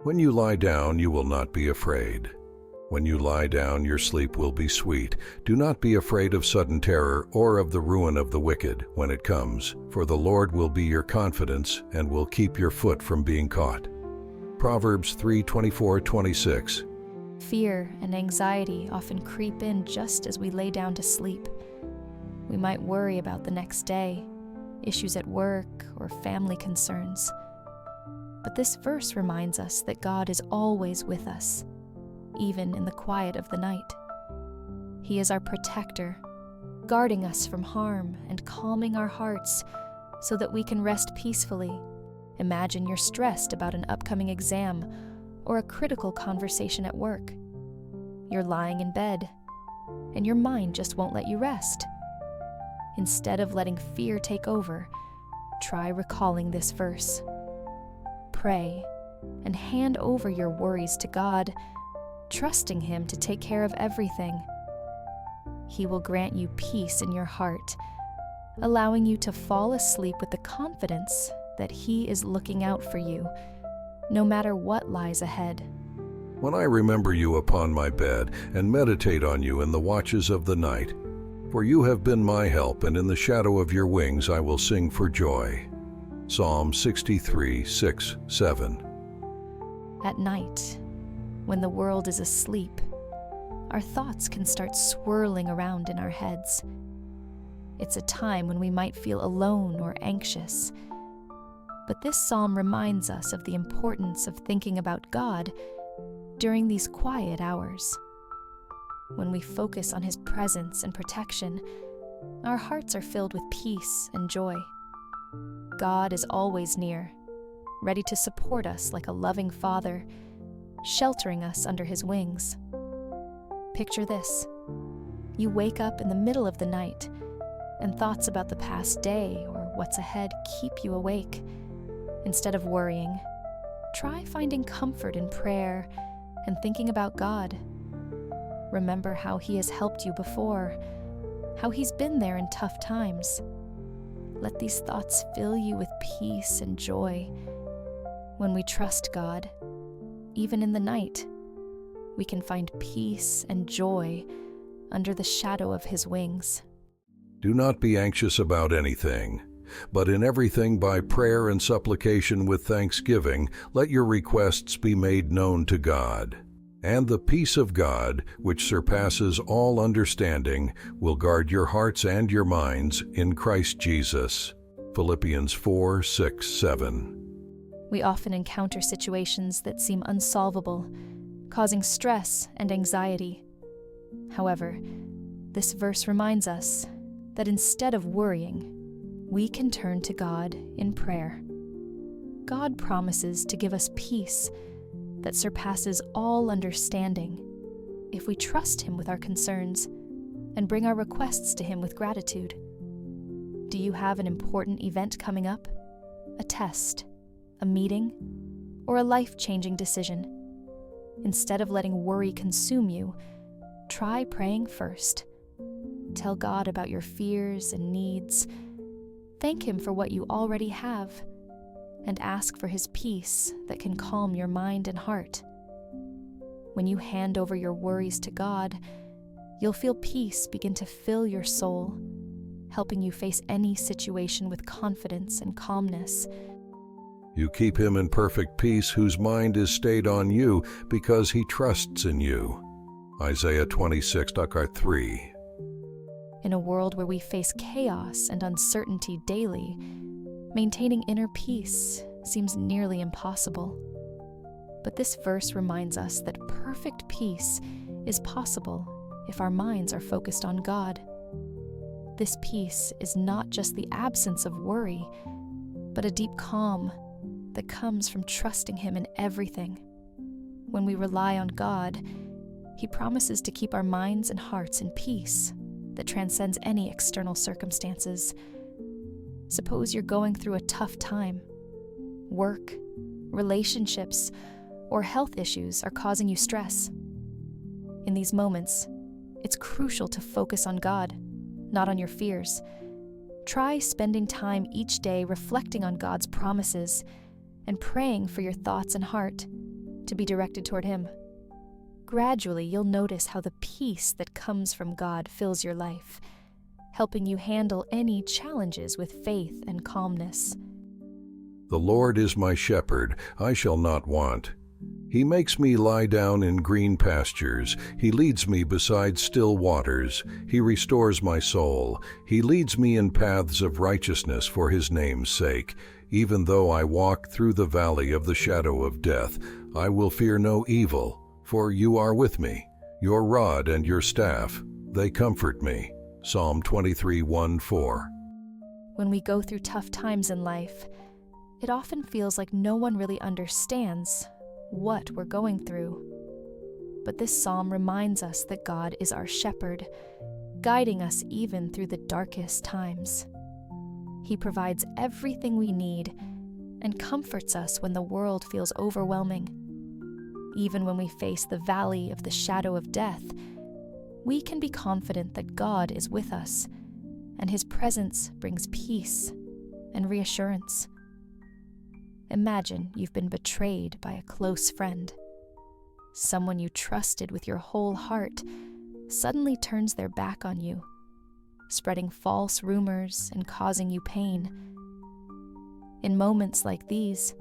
When you lie down, you will not be afraid. When you lie down, your sleep will be sweet. Do not be afraid of sudden terror or of the ruin of the wicked when it comes, for the Lord will be your confidence and will keep your foot from being caught. Proverbs 3:24-26. Fear and anxiety often creep in just as we lay down to sleep. We might worry about the next day, issues at work, or family concerns. But this verse reminds us that God is always with us, even in the quiet of the night. He is our protector, guarding us from harm and calming our hearts so that we can rest peacefully. Imagine you're stressed about an upcoming exam or a critical conversation at work. You're lying in bed, and your mind just won't let you rest. Instead of letting fear take over, try recalling this verse. Pray and hand over your worries to God, trusting Him to take care of everything. He will grant you peace in your heart, allowing you to fall asleep with the confidence that He is looking out for you, no matter what lies ahead. When I remember you upon my bed and meditate on you in the watches of the night, for you have been my help, and in the shadow of your wings I will sing for joy. Psalm 63:6-7. At night, when the world is asleep, our thoughts can start swirling around in our heads. It's a time when we might feel alone or anxious. But this psalm reminds us of the importance of thinking about God during these quiet hours. When we focus on His presence and protection, our hearts are filled with peace and joy. God is always near, ready to support us like a loving Father, sheltering us under His wings. Picture this. You wake up in the middle of the night, and thoughts about the past day or what's ahead keep you awake. Instead of worrying, try finding comfort in prayer and thinking about God. Remember how He has helped you before, how He's been there in tough times. Let these thoughts fill you with peace and joy. When we trust God, even in the night, we can find peace and joy under the shadow of His wings. Do not be anxious about anything, but in everything by prayer and supplication with thanksgiving, let your requests be made known to God. And the peace of God, which surpasses all understanding, will guard your hearts and your minds in Christ Jesus. Philippians 4:6-7. We often encounter situations that seem unsolvable, causing stress and anxiety. However, this verse reminds us that instead of worrying, we can turn to God in prayer. God promises to give us peace that surpasses all understanding if we trust Him with our concerns and bring our requests to Him with gratitude. Do you have an important event coming up? A test, a meeting, or a life-changing decision? Instead of letting worry consume you, try praying first. Tell God about your fears and needs. Thank Him for what you already have, and ask for His peace that can calm your mind and heart. When you hand over your worries to God, you'll feel peace begin to fill your soul, helping you face any situation with confidence and calmness. You keep him in perfect peace whose mind is stayed on you because he trusts in you. Isaiah 26:3. In a world where we face chaos and uncertainty daily, maintaining inner peace seems nearly impossible. But this verse reminds us that perfect peace is possible if our minds are focused on God. This peace is not just the absence of worry, but a deep calm that comes from trusting Him in everything. When we rely on God, He promises to keep our minds and hearts in peace that transcends any external circumstances. Suppose you're going through a tough time. Work, relationships, or health issues are causing you stress. In these moments, it's crucial to focus on God, not on your fears. Try spending time each day reflecting on God's promises and praying for your thoughts and heart, to be directed toward Him. Gradually, you'll notice how the peace that comes from God fills your life, helping you handle any challenges with faith and calmness. The Lord is my shepherd, I shall not want. He makes me lie down in green pastures. He leads me beside still waters. He restores my soul. He leads me in paths of righteousness for His name's sake. Even though I walk through the valley of the shadow of death, I will fear no evil, for You are with me. Your rod and Your staff, they comfort me. Psalm 23:1-4. When we go through tough times in life, it often feels like no one really understands what we're going through. But this psalm reminds us that God is our shepherd, guiding us even through the darkest times. He provides everything we need and comforts us when the world feels overwhelming. Even when we face the valley of the shadow of death, we can be confident that God is with us, and His presence brings peace and reassurance. Imagine you've been betrayed by a close friend. Someone you trusted with your whole heart suddenly turns their back on you, spreading false rumors and causing you pain. In moments like these,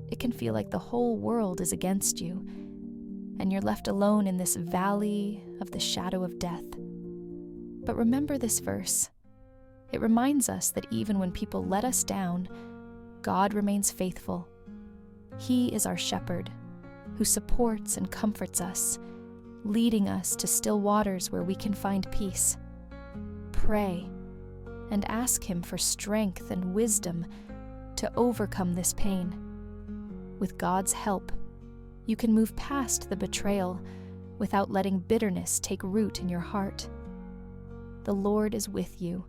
it can feel like the whole world is against you, and you're left alone in this valley of the shadow of death. But remember this verse. It reminds us that even when people let us down, God remains faithful. He is our shepherd, who supports and comforts us, leading us to still waters where we can find peace. Pray and ask Him for strength and wisdom to overcome this pain. With God's help, you can move past the betrayal without letting bitterness take root in your heart. The Lord is with you,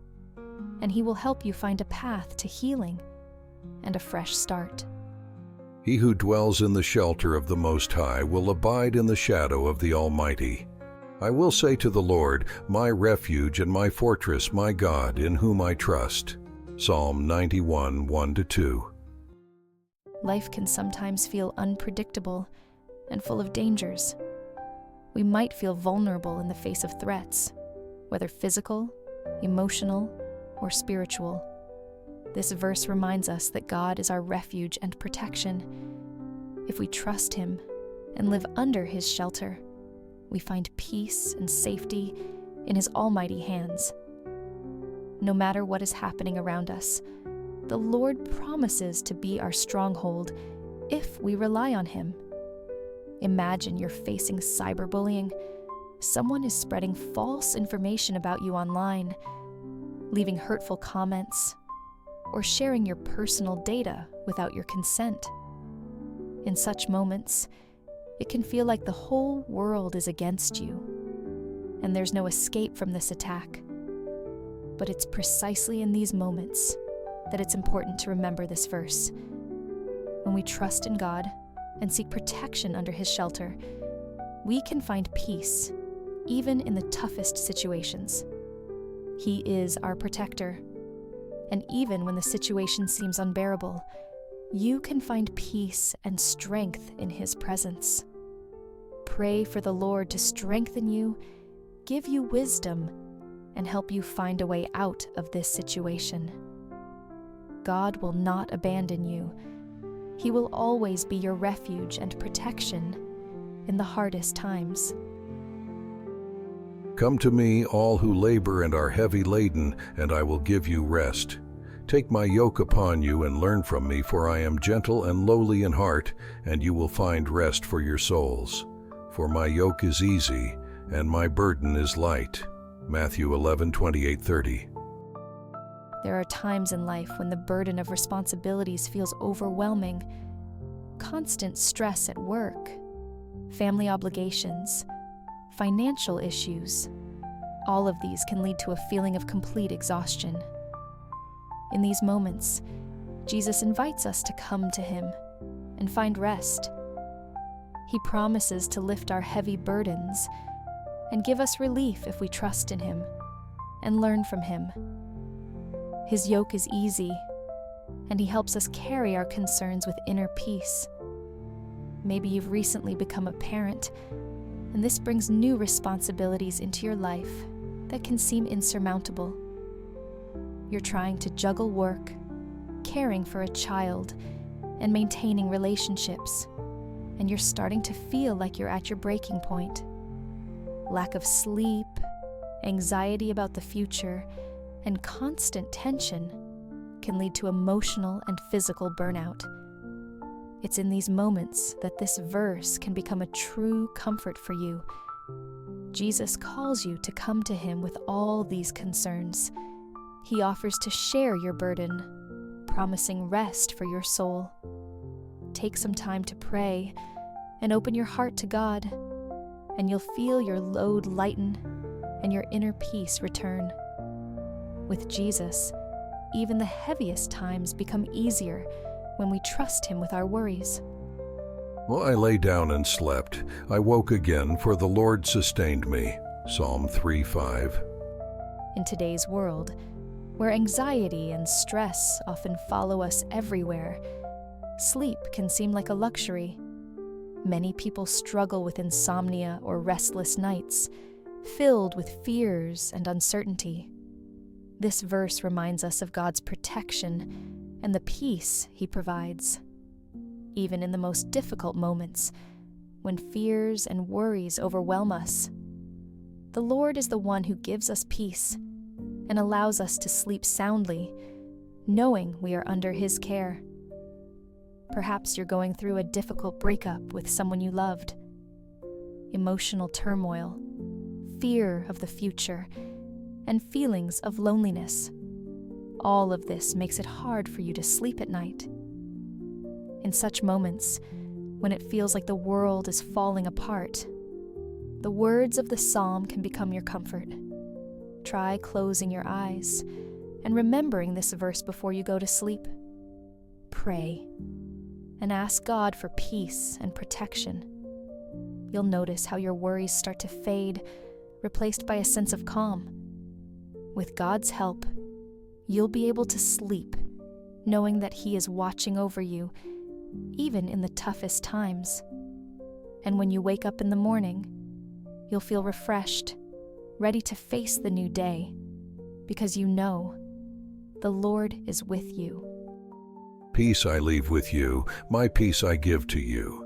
and He will help you find a path to healing and a fresh start. He who dwells in the shelter of the Most High will abide in the shadow of the Almighty. I will say to the Lord, my refuge and my fortress, my God, in whom I trust. Psalm 91:1-2. Life can sometimes feel unpredictable and full of dangers. We might feel vulnerable in the face of threats, whether physical, emotional, or spiritual. This verse reminds us that God is our refuge and protection. If we trust Him and live under His shelter, we find peace and safety in His almighty hands. No matter what is happening around us, the Lord promises to be our stronghold if we rely on Him. Imagine you're facing cyberbullying. Someone is spreading false information about you online, leaving hurtful comments, or sharing your personal data without your consent. In such moments, it can feel like the whole world is against you, and there's no escape from this attack. But it's precisely in these moments that it's important to remember this verse. When we trust in God and seek protection under His shelter, we can find peace, even in the toughest situations. He is our protector, and even when the situation seems unbearable, you can find peace and strength in His presence. Pray for the Lord to strengthen you, give you wisdom, and help you find a way out of this situation. God will not abandon you. He will always be your refuge and protection in the hardest times. Come to me, all who labor and are heavy laden, and I will give you rest. Take my yoke upon you and learn from me, for I am gentle and lowly in heart, and you will find rest for your souls. For my yoke is easy, and my burden is light. Matthew 11:28-30. There are times in life when the burden of responsibilities feels overwhelming. Constant stress at work, family obligations, financial issues. All of these can lead to a feeling of complete exhaustion. In these moments, Jesus invites us to come to Him and find rest. He promises to lift our heavy burdens and give us relief if we trust in Him and learn from Him. His yoke is easy, and He helps us carry our concerns with inner peace. Maybe you've recently become a parent, and this brings new responsibilities into your life that can seem insurmountable. You're trying to juggle work, caring for a child, and maintaining relationships, and you're starting to feel like you're at your breaking point. Lack of sleep, anxiety about the future, and constant tension can lead to emotional and physical burnout. It's in these moments that this verse can become a true comfort for you. Jesus calls you to come to him with all these concerns. He offers to share your burden, promising rest for your soul. Take some time to pray and open your heart to God, and you'll feel your load lighten and your inner peace return. With Jesus, even the heaviest times become easier when we trust him with our worries. Well, I lay down and slept. I woke again, for the Lord sustained me. Psalm 3:5. In today's world, where anxiety and stress often follow us everywhere, sleep can seem like a luxury. Many people struggle with insomnia or restless nights, filled with fears and uncertainty. This verse reminds us of God's protection and the peace he provides. Even in the most difficult moments, when fears and worries overwhelm us, the Lord is the one who gives us peace and allows us to sleep soundly, knowing we are under his care. Perhaps you're going through a difficult breakup with someone you loved, emotional turmoil, fear of the future, and feelings of loneliness. All of this makes it hard for you to sleep at night. In such moments, when it feels like the world is falling apart, the words of the psalm can become your comfort. Try closing your eyes and remembering this verse before you go to sleep. Pray and ask God for peace and protection. You'll notice how your worries start to fade, replaced by a sense of calm. With God's help, you'll be able to sleep, knowing that he is watching over you, even in the toughest times. And when you wake up in the morning, you'll feel refreshed, ready to face the new day, because you know the Lord is with you. Peace I leave with you, my peace I give to you.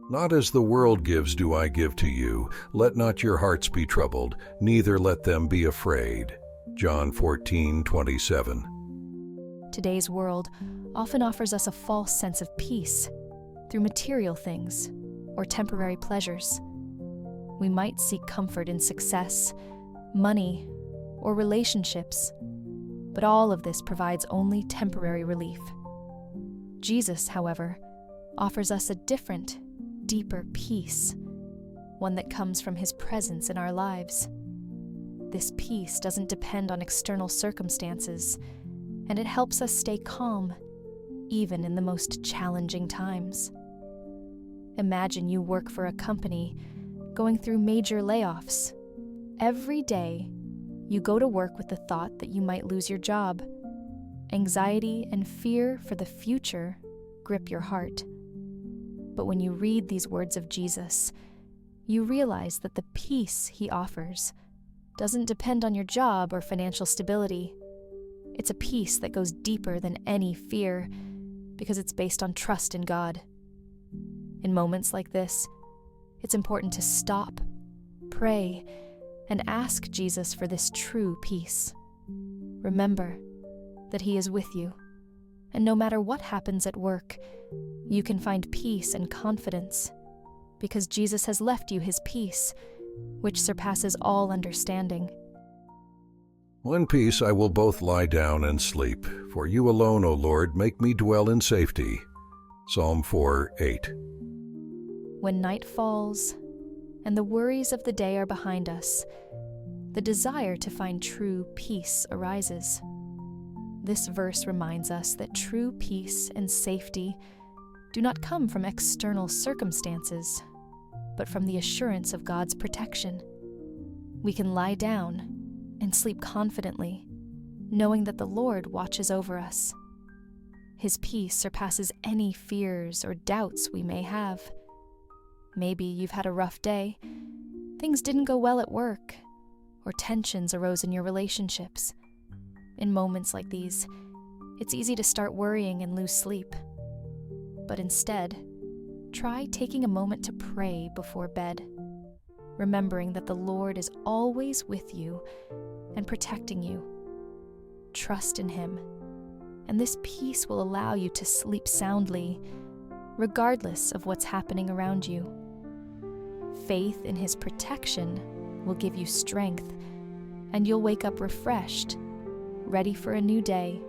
Not as the world gives do I give to you. Let not your hearts be troubled, neither let them be afraid. John 14:27. Today's world often offers us a false sense of peace through material things or temporary pleasures. We might seek comfort in success, money, or relationships, but all of this provides only temporary relief. Jesus, however, offers us a different, deeper peace, one that comes from his presence in our lives. This peace doesn't depend on external circumstances, and it helps us stay calm, even in the most challenging times. Imagine you work for a company going through major layoffs. Every day, you go to work with the thought that you might lose your job. Anxiety and fear for the future grip your heart. But when you read these words of Jesus, you realize that the peace he offers doesn't depend on your job or financial stability. It's a peace that goes deeper than any fear, because it's based on trust in God. In moments like this, it's important to stop, pray, and ask Jesus for this true peace. Remember that he is with you, and no matter what happens at work, you can find peace and confidence, because Jesus has left you his peace, which surpasses all understanding. In peace I will both lie down and sleep, for you alone, O Lord, make me dwell in safety. Psalm 4:8. When night falls and the worries of the day are behind us, the desire to find true peace arises. This verse reminds us that true peace and safety do not come from external circumstances, but from the assurance of God's protection. We can lie down and sleep confidently, knowing that the Lord watches over us. His peace surpasses any fears or doubts we may have. Maybe you've had a rough day, things didn't go well at work, or tensions arose in your relationships. In moments like these, it's easy to start worrying and lose sleep. But instead, try taking a moment to pray before bed, remembering that the Lord is always with you and protecting you. Trust in Him, and this peace will allow you to sleep soundly, regardless of what's happening around you. Faith in His protection will give you strength, and you'll wake up refreshed, ready for a new day